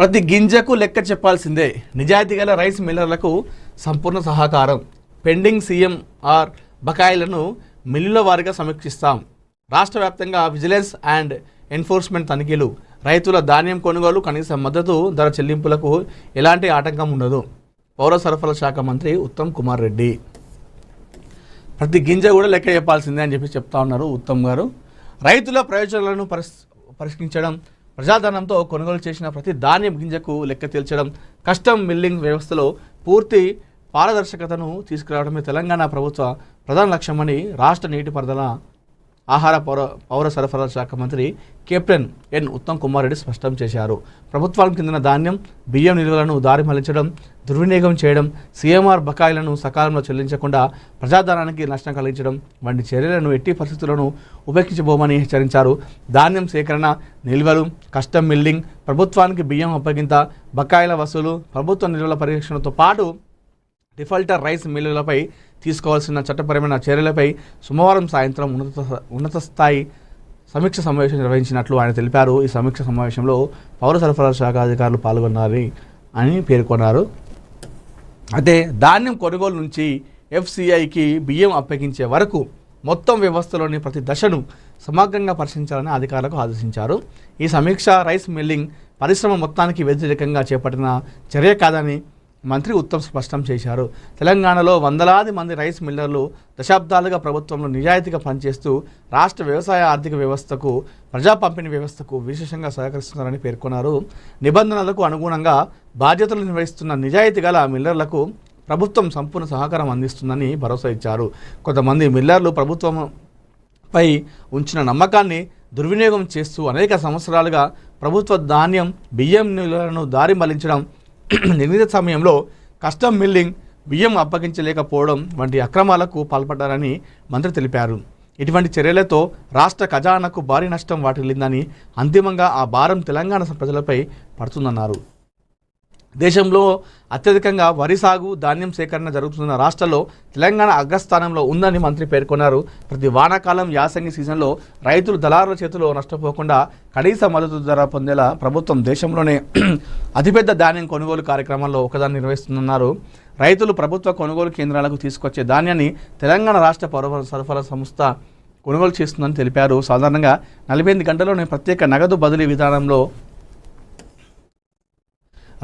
ప్రతి గింజకు లెక్క చెప్పాల్సిందే. నిజాయితీ గల రైస్ మిల్లర్లకు సంపూర్ణ సహకారం. పెండింగ్ సీఎంఆర్ బకాయిలను మిల్లుల వారీగా సమీక్షిస్తాం. రాష్ట్ర వ్యాప్తంగా విజిలెన్స్ అండ్ ఎన్ఫోర్స్మెంట్ తనిఖీలు. రైతుల ధాన్యం కొనుగోలు, కనీస మద్దతు ధర చెల్లింపులకు ఎలాంటి ఆటంకం ఉండదు. పౌర సరఫరాల శాఖ మంత్రి ఉత్తమ్ కుమార్ రెడ్డి. ప్రతి గింజ కూడా లెక్క చెప్పాల్సిందే అని చెప్పి చెప్తా ఉన్నారు ఉత్తమ్ గారు. రైతుల ప్రయోజనాలను పరిష్కరించడం, ప్రజాధనంతో కొనుగోలు చేసిన ప్రతి ధాన్యం గింజకు లెక్క తేల్చడం, కస్టమ్ మిల్లింగ్ వ్యవస్థలో పూర్తి పారదర్శకతను తీసుకురావడమే తెలంగాణ ప్రభుత్వ ప్రధాన లక్ష్యమని రాష్ట్ర నీటిపారుదల, ఆహార పౌర సరఫరాల శాఖ మంత్రి కెప్టెన్ ఎన్ ఉత్తమ్ కుమార్ రెడ్డి స్పష్టం చేశారు. ప్రభుత్వానికి చెందిన ధాన్యం, బియ్యం నిల్వలను దారి మళ్లించడం, దుర్వినియోగం చేయడం, సీఎంఆర్ బకాయిలను సకాలంలో చెల్లించకుండా ప్రజాధనానికి నష్టం కలిగించడం వంటి చర్యలను ఎట్టి పరిస్థితులను ఉపేక్షించబోమని హెచ్చరించారు. ధాన్యం సేకరణ, నిల్వలు, కస్టమ్ మిల్లింగ్, ప్రభుత్వానికి బియ్యం అప్పగింత, బకాయిల వసూలు, ప్రభుత్వ నిల్వల పరీక్షణతో పాటు డిఫాల్టర్ రైస్ మిల్లులపై తీసుకోవాల్సిన చట్టపరమైన చర్యలపై సోమవారం సాయంత్రం ఉన్నత స్థాయి సమీక్ష సమావేశం నిర్వహించినట్లు ఆయన తెలిపారు. ఈ సమీక్ష సమావేశంలో పౌర సరఫరాల శాఖ అధికారులు పాల్గొన్నారని పేర్కొన్నారు. అయితే ధాన్యం కొనుగోలు నుంచి ఎఫ్సిఐకి బియ్యం అప్పగించే వరకు మొత్తం వ్యవస్థలోని ప్రతి దశను సమగ్రంగా పరిశీలించాలని అధికారులకు ఆదేశించారు. ఈ సమీక్ష రైస్ మిల్లింగ్ పరిశ్రమ మొత్తానికి వ్యతిరేకంగా చేపట్టిన చర్య కాదని మంత్రి ఉత్తమ్ స్పష్టం చేశారు. తెలంగాణలో వందలాది మంది రైస్ మిల్లర్లు దశాబ్దాలుగా ప్రభుత్వంలో నిజాయితీగా పనిచేస్తూ రాష్ట్ర వ్యవసాయ ఆర్థిక వ్యవస్థకు, ప్రజా పంపిణీ వ్యవస్థకు విశేషంగా సహకరిస్తున్నారని పేర్కొన్నారు. నిబంధనలకు అనుగుణంగా బాధ్యతలు నిర్వహిస్తున్న నిజాయితీ గల మిల్లర్లకు ప్రభుత్వం సంపూర్ణ సహకారం అందిస్తుందని భరోసా ఇచ్చారు. కొంతమంది మిల్లర్లు ప్రభుత్వంపై ఉంచిన నమ్మకాన్ని దుర్వినియోగం చేస్తూ అనేక సంవత్సరాలుగా ప్రభుత్వ ధాన్యం, బియ్యం నిల్వలను దారి మళ్లించడం, నిర్ణీత సమయంలో కస్టమ్ మిల్లింగ్, బియ్యం అప్పగించలేకపోవడం వంటి అక్రమాలకు పాల్పడ్డారని మంత్రి తెలిపారు. ఇటువంటి చర్యలతో రాష్ట్ర ఖజానాకు భారీ నష్టం వాటిల్లిందని, అంతిమంగా ఆ భారం తెలంగాణ ప్రజలపై పడుతుందన్నారు. దేశంలో అత్యధికంగా వరి సాగు, ధాన్యం సేకరణ జరుగుతున్న రాష్ట్రాల్లో తెలంగాణ అగ్రస్థానంలో ఉందని మంత్రి పేర్కొన్నారు. ప్రతి వానాకాలం, యాసంగి సీజన్లో రైతులు దళారుల చేతిలో నష్టపోకుండా కనీస మద్దతు ధర పొందేలా ప్రభుత్వం దేశంలోనే అతిపెద్ద ధాన్యం కొనుగోలు కార్యక్రమాల్లో ఒకదాన్ని నిర్వహిస్తుందన్నారు. రైతులు ప్రభుత్వ కొనుగోలు కేంద్రాలకు తీసుకొచ్చే ధాన్యాన్ని తెలంగాణ రాష్ట్ర పౌర సరఫరా సంస్థ కొనుగోలు చేస్తుందని తెలిపారు. సాధారణంగా 48 గంటల్లోనే ప్రత్యేక నగదు బదిలీ విధానంలో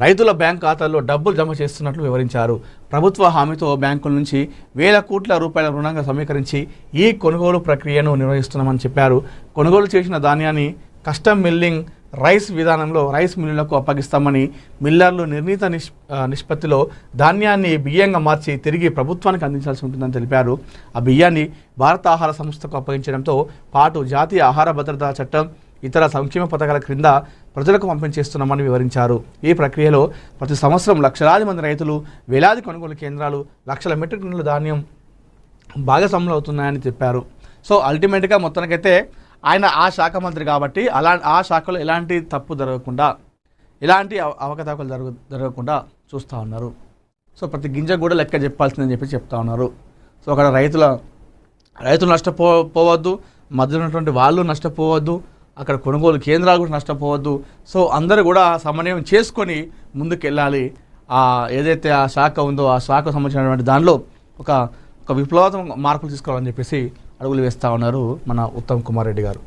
రైతుల బ్యాంక్ ఖాతాల్లో డబ్బులు జమ చేస్తున్నట్లు వివరించారు. ప్రభుత్వ హామీతో బ్యాంకుల నుంచి వేల కోట్ల రూపాయల రుణంగా సమీకరించి ఈ కొనుగోలు ప్రక్రియను నిర్వహిస్తున్నామని చెప్పారు. కొనుగోలు చేసిన ధాన్యాన్ని కస్టమ్ మిల్లింగ్ రైస్ విధానంలో రైస్ మిల్లులకు అప్పగిస్తామని, మిల్లర్లు నిర్ణీత నిష్పత్తిలో ధాన్యాన్ని బియ్యంగా మార్చి తిరిగి ప్రభుత్వానికి అందించాల్సి ఉంటుందని తెలిపారు. ఆ బియ్యాన్ని భారత ఆహార సంస్థకు అప్పగించడంతో పాటు జాతీయ ఆహార భద్రతా చట్టం, ఇతర సంక్షేమ పథకాల క్రింద ప్రజలకు పంపిణీ చేస్తున్నామని వివరించారు. ఈ ప్రక్రియలో ప్రతి సంవత్సరం లక్షలాది మంది రైతులు, వేలాది కొనుగోలు కేంద్రాలు, లక్షల మెట్రిక్ టన్నుల ధాన్యం భాగస్వాములు అవుతున్నాయని చెప్పారు. సో అల్టిమేట్గా మొత్తానికైతే ఆయన ఆ శాఖ మంత్రి కాబట్టి ఆ శాఖలో ఎలాంటి తప్పు జరగకుండా, ఎలాంటి అవకతవకలు జరగకుండా చూస్తూ ఉన్నారు. సో ప్రతి గింజ కూడా లెక్క చెప్పాల్సిందని చెప్పి చెప్తా ఉన్నారు. సో అక్కడ రైతులు నష్టపోవద్దు, మధ్య ఉన్నటువంటి వాళ్ళు నష్టపోవద్దు, అక్కడ కొనుగోలు కేంద్రాలు కూడా నష్టపోవద్దు. సో అందరూ కూడా సమన్వయం చేసుకొని ముందుకెళ్ళాలి. ఏదైతే ఆ శాఖ ఉందో ఆ శాఖకు సంబంధించినటువంటి దానిలో ఒక విప్లవాత్మక మార్పులు తీసుకోవాలని చెప్పేసి అడుగులు వేస్తూ ఉన్నారు మన ఉత్తమ్ కుమార్ రెడ్డి గారు.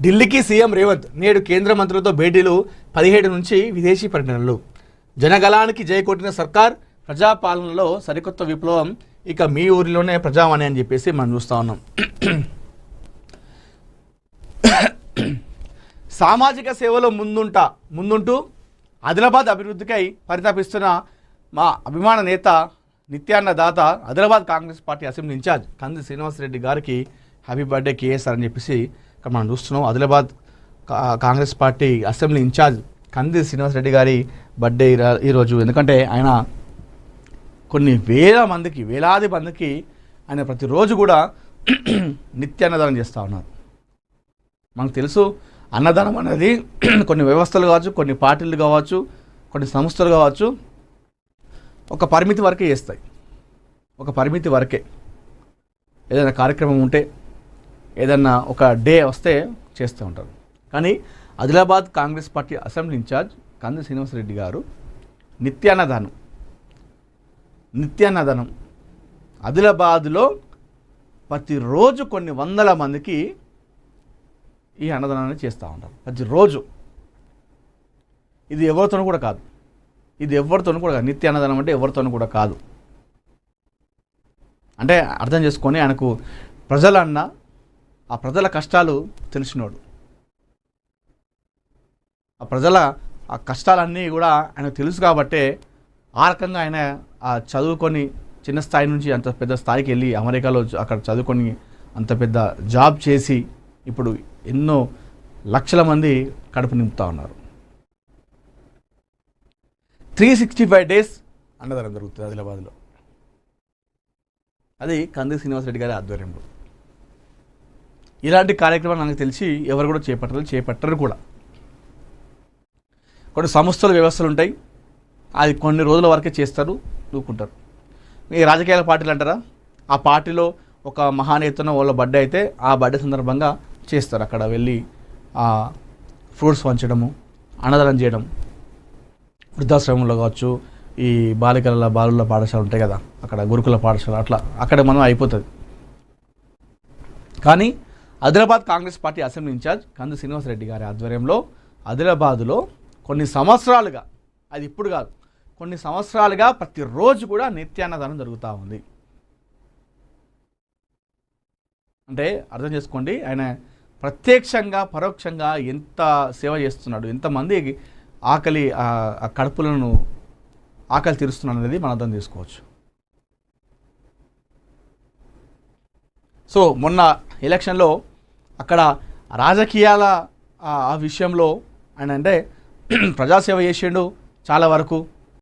ఢిల్లీకి సీఎం రేవంత్ నేడు కేంద్ర మంత్రులతో భేటీలు, 17 నుంచి విదేశీ పర్యటనలు. జనగలానికి జయకొట్టిన సర్కార్, ప్రజాపాలనలో సరికొత్త విప్లవం, ఇక మీ ఊరిలోనే ప్రజావాణి అని చెప్పేసి మనం చూస్తూ ఉన్నాం. సామాజిక సేవలో ముందుంటూ ఆదిలాబాద్ అభివృద్ధికై పరితాపిస్తున్న మా అభిమాన నేత, నిత్యాన్న దాత, Adilabad Congress party assembly in-charge Kandi Srinivasa Reddy గారికి హ్యాపీ బర్త్డే కేఎస్ఆర్ అని చెప్పేసి ఇక్కడ మనం చూస్తున్నాం. Adilabad Congress party assembly in-charge Kandi Srinivasa Reddy గారి బర్త్డే ఈరోజు. ఎందుకంటే ఆయన వేలాది మందికి ఆయన ప్రతిరోజు కూడా నిత్య అన్నదానం చేస్తూ ఉన్నారు. మనకు తెలుసు అన్నదానం అనేది కొన్ని వ్యవస్థలు కావచ్చు, కొన్ని పార్టీలు కావచ్చు, కొన్ని సంస్థలు కావచ్చు, ఒక పరిమితి వరకే చేస్తాయి. ఒక పరిమితి వరకే. ఏదైనా కార్యక్రమం ఉంటే, ఏదన్నా ఒక డే వస్తే చేస్తూ ఉంటారు. కానీ Adilabad Congress party assembly in-charge Kandi Srinivasa Reddy గారు నిత్యాన్నదానం ఆదిలాబాద్లో ప్రతిరోజు కొన్ని వందల మందికి ఈ అన్నదానాన్ని చేస్తూ ఉంటారు. ప్రతిరోజు ఇది ఎవరితోనూ కూడా కాదు, నిత్య అన్నదానం అంటే ఎవరితోనూ కూడా కాదు. అంటే అర్థం చేసుకొని ఆయనకు ప్రజలన్న ఆ ప్రజల కష్టాలు తెలిసినోడు, ఆ ప్రజల ఆ కష్టాలన్నీ కూడా ఆయనకు తెలుసు కాబట్టే ఆ రకంగా ఆయన ఆ చదువుకొని చిన్న స్థాయి నుంచి అంత పెద్ద స్థాయికి వెళ్ళి అమెరికాలో అక్కడ చదువుకొని అంత పెద్ద జాబ్ చేసి ఇప్పుడు ఎన్నో లక్షల మంది కడుపు నింపుతూ ఉన్నారు. 365 days అన్నదానం జరుగుతుంది ఆదిలాబాద్లో. అది కంది శ్రీనివాసరెడ్డి గారి ఆధ్వర్యంలో. ఇలాంటి కార్యక్రమాలు నాకు తెలిసి ఎవరు కూడా చేపట్టరు కూడా. కొన్ని సంస్థలు వ్యవస్థలు ఉంటాయి, అది కొన్ని రోజుల వరకే చేస్తారు, దూకుంటారు. ఈ రాజకీయాల పార్టీలు అంటారా, ఆ పార్టీలో ఒక మహానేతన వాళ్ళ బర్త్డే అయితే ఆ బర్త్డే సందర్భంగా చేస్తారు. అక్కడ వెళ్ళి ఫ్రూట్స్ పంచడము, అన్నదానం చేయడం, వృద్ధాశ్రమంలో కావచ్చు, ఈ బాలుల పాఠశాల ఉంటాయి కదా, అక్కడ గురుకుల పాఠశాల, అట్లా అక్కడ మనం అయిపోతుంది. కానీ Adilabad Congress party assembly in-charge Kandi Srinivasa Reddy గారి ఆధ్వర్యంలో ఆదిలాబాదులో కొన్ని సంవత్సరాలుగా, అది ఇప్పుడు కాదు, కొన్ని సంవత్సరాలుగా ప్రతిరోజు కూడా నిత్యాన్నదానం జరుగుతూ ఉంది. అంటే అర్థం చేసుకోండి, ఆయన ప్రత్యక్షంగా పరోక్షంగా ఎంత సేవ చేస్తున్నాడు, ఎంతమంది ఆకలి తీరుస్తున్నాడు అనేది మనం అర్థం చేసుకోవచ్చు. సో మొన్న ఎలక్షన్లో అక్కడ రాజకీయాల ఆ విషయంలో ఆయన అంటే ప్రజాసేవ చేసిండు చాలా వరకు,